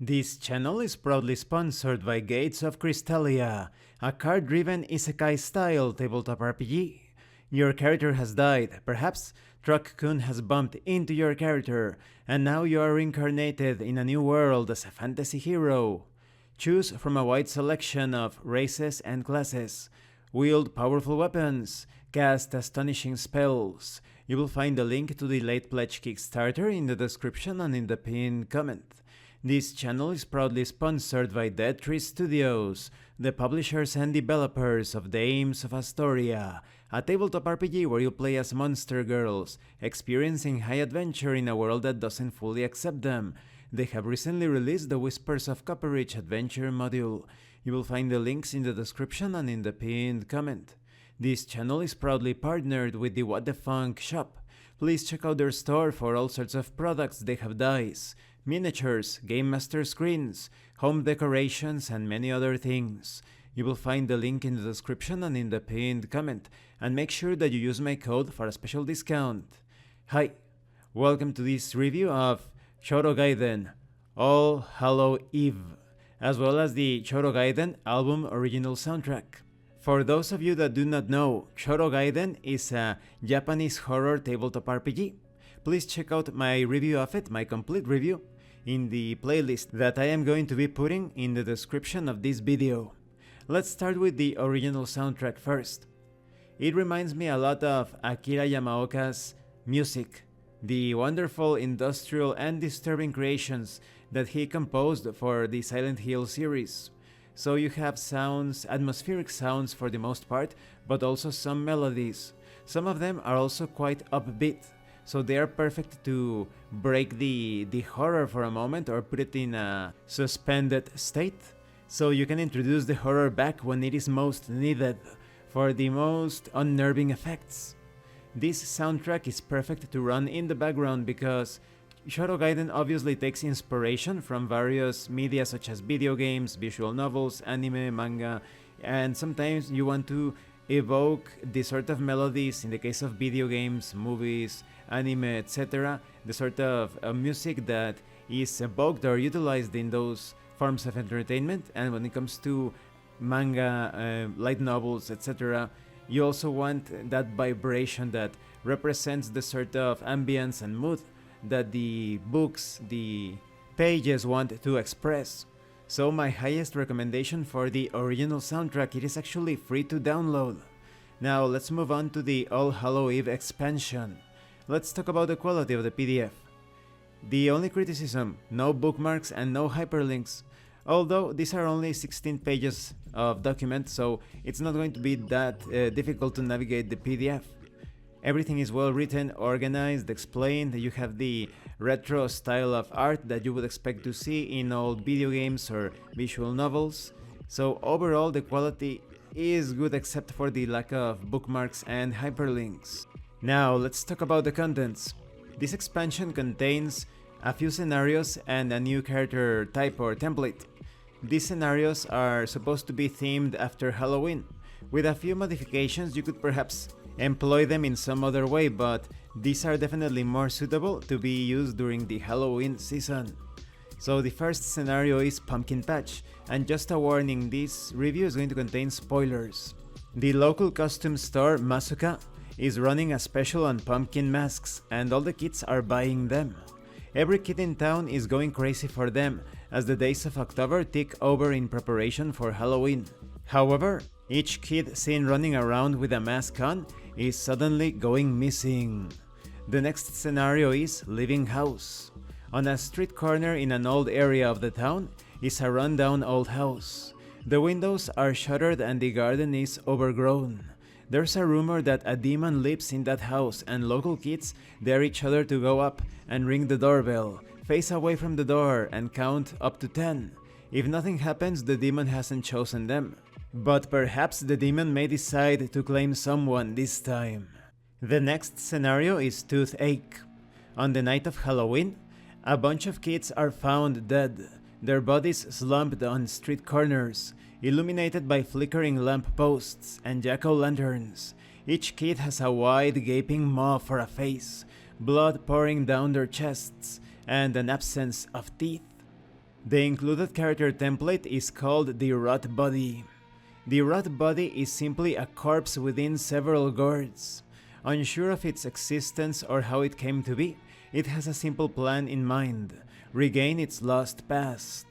This channel is proudly sponsored by Gates of Krystalia, a card-driven isekai-style tabletop RPG. Your character has died, perhaps Truck-kun has bumped into your character, and now you are reincarnated in a new world as a fantasy hero. Choose from a wide selection of races and classes, wield powerful weapons, cast astonishing spells. You will find the link to the late pledge Kickstarter in the description and in the pinned comment. This channel is proudly sponsored by Dead Tree Studios, the publishers and developers of Dames of Asstoria, a tabletop RPG where you play as monster girls, experiencing high adventure in a world that doesn't fully accept them. They have recently released the Whispers of Copperich adventure module. You will find the links in the description and in the pinned comment. This channel is proudly partnered with the What the Funk shop. Please check out their store for all sorts of products. They have dice, miniatures, Game Master screens, home decorations, and many other things. You will find the link in the description and in the pinned comment, and make sure that you use my code for a special discount. Hi, welcome to this review of Chorogaiden All Hallow Eve, as well as the Chorogaiden album original soundtrack. For those of you that do not know, Chorogaiden is a Japanese horror tabletop RPG. Please check out my review of it, my complete review, in the playlist that I am going to be putting in the description of this video. Let's start with the original soundtrack first. It reminds me a lot of Akira Yamaoka's music, the wonderful industrial and disturbing creations that he composed for the Silent Hill series. So you have sounds, atmospheric sounds for the most part, but also some melodies. Some of them are also quite upbeat, so they are perfect to break the horror for a moment or put it in a suspended state, so you can introduce the horror back when it is most needed for the most unnerving effects. This soundtrack is perfect to run in the background because Chorogaiden obviously takes inspiration from various media such as video games, visual novels, anime, manga, and sometimes you want to evoke the sort of melodies, in the case of video games, movies, anime, etc., the sort of music that is evoked or utilized in those forms of entertainment. And when it comes to manga, light novels, etc., you also want that vibration that represents the sort of ambience and mood that the books, the pages want to express. So my highest recommendation for the original soundtrack, it is actually free to download. Now let's move on to the All Hallow Eve expansion. Let's talk about the quality of the PDF. The only criticism, no bookmarks and no hyperlinks. Although these are only 16 pages of document, so it's not going to be that difficult to navigate the PDF. Everything is well written, organized, explained. You have the retro style of art that you would expect to see in old video games or visual novels. So overall the quality is good except for the lack of bookmarks and hyperlinks. Now let's talk about the contents. This expansion contains a few scenarios and a new character type or template. These scenarios are supposed to be themed after Halloween. With a few modifications you could perhaps employ them in some other way, but these are definitely more suitable to be used during the Halloween season. So the first scenario is Pumpkin Patch, and just a warning, this review is going to contain spoilers. The local costume store Masuka is running a special on pumpkin masks, and all the kids are buying them. Every kid in town is going crazy for them, as the days of October tick over in preparation for Halloween. However, each kid seen running around with a mask on is suddenly going missing. The next scenario is Living House. On a street corner in an old area of the town is a rundown old house. The windows are shuttered and the garden is overgrown. There's a rumor that a demon lives in that house, and local kids dare each other to go up and ring the doorbell, face away from the door, and count up to 10. If nothing happens, the demon hasn't chosen them. But perhaps the demon may decide to claim someone this time. The next scenario is Toothache. On the night of Halloween, a bunch of kids are found dead, their bodies slumped on street corners, illuminated by flickering lamp posts and jack-o'-lanterns. Each kid has a wide gaping maw for a face, blood pouring down their chests, and an absence of teeth. The included character template is called the Rot Body. The Rot Body is simply a corpse within several gourds. Unsure of its existence or how it came to be, it has a simple plan in mind: regain its lost past.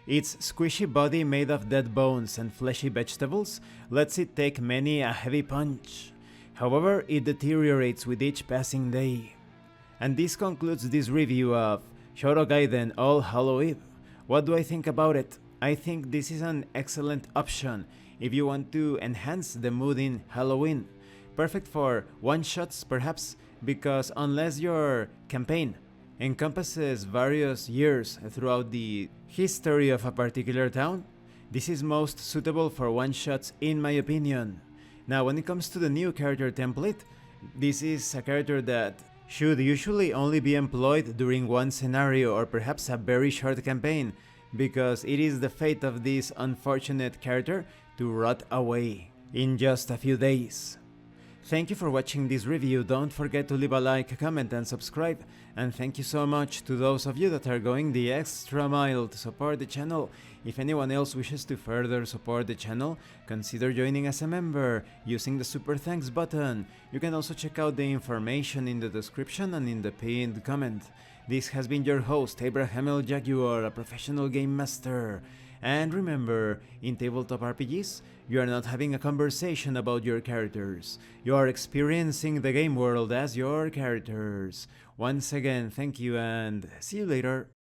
Its squishy body made of dead bones and fleshy vegetables lets it take many a heavy punch. However, it deteriorates with each passing day. And this concludes this review of Chorogaiden All Hallow Eve. What do I think about it? I think this is an excellent option if you want to enhance the mood in Halloween. Perfect for one-shots perhaps, because unless your campaign encompasses various years throughout the history of a particular town, this is most suitable for one-shots in my opinion. Now, when it comes to the new character template, this is a character that should usually only be employed during one scenario or perhaps a very short campaign, because it is the fate of this unfortunate character to rot away in just a few days. Thank you for watching this review. Don't forget to leave a like, comment and subscribe, and thank you so much to those of you that are going the extra mile to support the channel. If anyone else wishes to further support the channel, consider joining as a member using the super thanks button. You can also check out the information in the description and in the pinned comment. This has been your host, Abraham L. Jaguar, a professional game master. And remember, in tabletop RPGs, you are not having a conversation about your characters. You are experiencing the game world as your characters. Once again, thank you and see you later.